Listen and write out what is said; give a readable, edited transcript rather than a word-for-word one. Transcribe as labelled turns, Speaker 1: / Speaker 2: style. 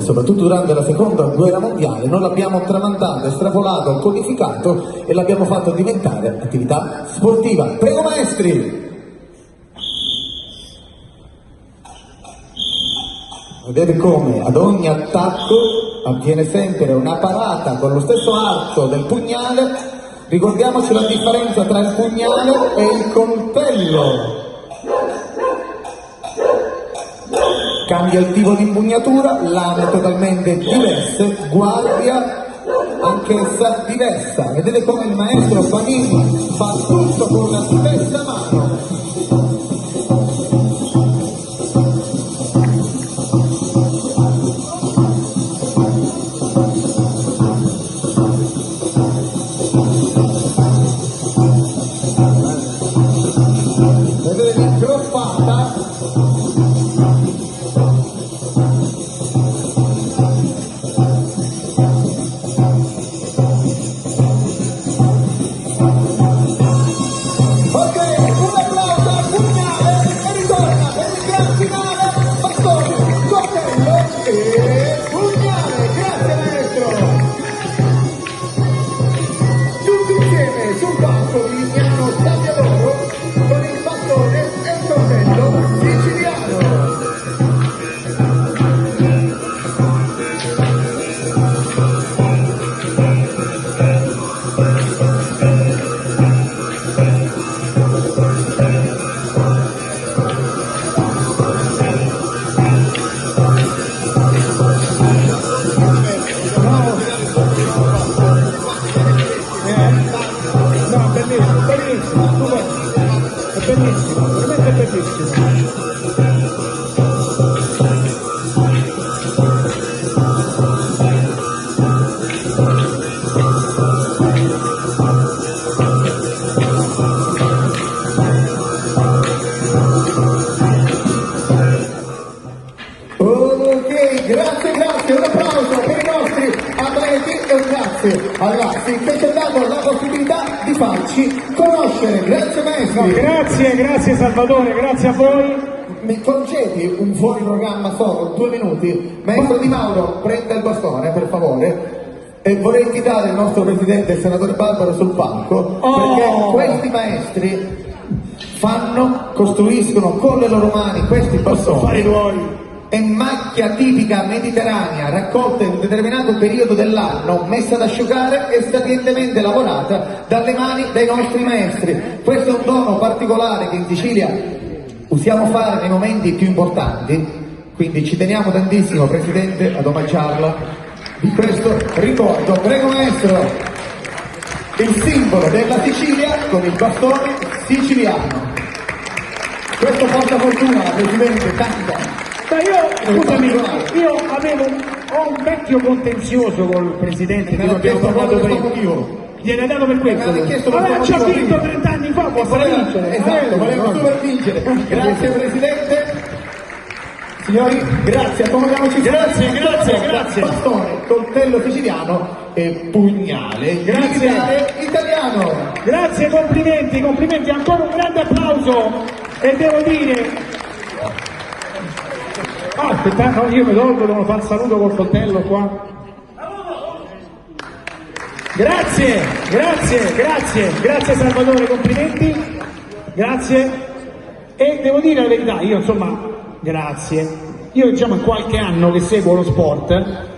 Speaker 1: soprattutto durante la seconda guerra mondiale, noi l'abbiamo tramandato, estrapolato, codificato e l'abbiamo fatto diventare attività sportiva. Prego maestri! Vedete come ad ogni attacco avviene sempre una parata con lo stesso arco del pugnale. Ricordiamoci la differenza tra il pugnale e il coltello. Cambia il tipo di impugnatura, lame totalmente diverse, guardia anch'essa diversa. Vedete come il maestro Panini fa tutto con la stessa mano. Vedete l'ingroppata. Grazie, un applauso per i nostri atleti e grazie all'ASI che ci ha dato la possibilità di farci conoscere. Grazie maestro.
Speaker 2: No, grazie Salvatore, grazie a voi.
Speaker 1: Mi concedi un fuori programma solo, 2 minuti? Maestro Di Mauro, prenda il bastone per favore. E vorrei invitare il nostro presidente, il senatore Barbaro, sul palco, perché questi maestri costruiscono con le loro mani questi bastoni. È macchia tipica mediterranea, raccolta in un determinato periodo dell'anno, messa ad asciugare e sapientemente lavorata dalle mani dei nostri maestri. Questo è un dono particolare che in Sicilia usiamo fare nei momenti più importanti, quindi ci teniamo tantissimo, Presidente, ad omaggiarla di questo ricordo. Prego maestro, il simbolo della Sicilia con il bastone siciliano. Questo porta fortuna, Presidente, tanta.
Speaker 2: Ma io, scusami, ho un vecchio contenzioso col Presidente, che abbiamo parlato prima. Gliene dato per questo. Vabbè, ci ha vinto 30 anni fa, può fare vincere.
Speaker 1: Esatto, voleva super vincere. Grazie Presidente. Signori, grazie, accomodiamoci.
Speaker 2: Grazie.
Speaker 1: Bastone, coltello siciliano e pugnale.
Speaker 2: Grazie.
Speaker 1: Italiano.
Speaker 2: Grazie, complimenti, ancora un grande applauso. E devo dire... aspetta, no, io mi tolgo, devo fare il saluto col coltello qua. Grazie Salvatore, complimenti, grazie. E devo dire la verità, io insomma, grazie. Io diciamo è qualche anno che seguo lo sport